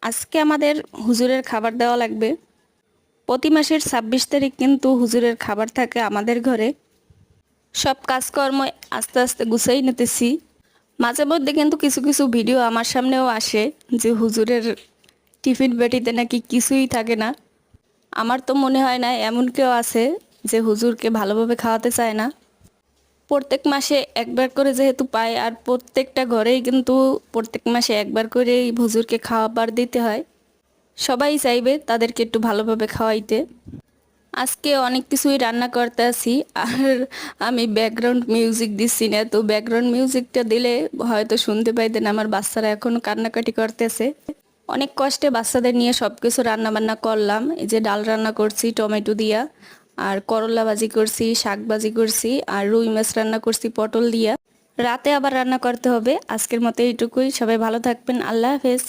আজকে আমাদের হুজুরের খাবার দেওয়া লাগবে। প্রতি মাসের ২৬ তারিখ কিন্তু হুজুরের খাবার থাকে আমাদের ঘরে। সব কাজকর্ম আস্তে আস্তে গুছাই নিতেছি। মাঝে মধ্যে কিন্তু কিছু কিছু ভিডিও আমার সামনেও আসে যে হুজুরের টিফিন বাটিতে নাকি কিছুই থাকে না। আমার তো মনে হয় না এমন কেউ আছে যে হুজুরকে ভালোভাবে খাওয়াতে চায় না। প্রত্যেক মাসে একবার করে যেহেতু পায়, আর প্রত্যেকটা ঘরেই কিন্তু প্রত্যেক মাসে একবার করেই হুজুরকে খাবার দিতে হয়। সবাই চাইবে তাদেরকে একটু ভালোভাবে খাওয়াইতে। আজকে অনেক কিছুই রান্না করতে আছি, আর আমি ব্যাকগ্রাউন্ড মিউজিক দিচ্ছি না, তো ব্যাকগ্রাউন্ড মিউজিকটা দিলে হয়তো শুনতে পাইতেন আমার বাচ্চারা এখনো কান্নাকাটি করতেছে। অনেক কষ্টে বাচ্চাদের নিয়ে সব কিছু রান্না বান্না করলাম। এই যে ডাল রান্না করছি টমেটো দিয়া, আর করলা ভাজি করছি, শাক ভাজি করছি, আর রুই মাছ রান্না করছি পটল দিয়া। রাতে আবার রান্না করতে হবে। আজকের মতো এইটুকুই। সবাই ভালো থাকবেন। আল্লাহ হাফেজ।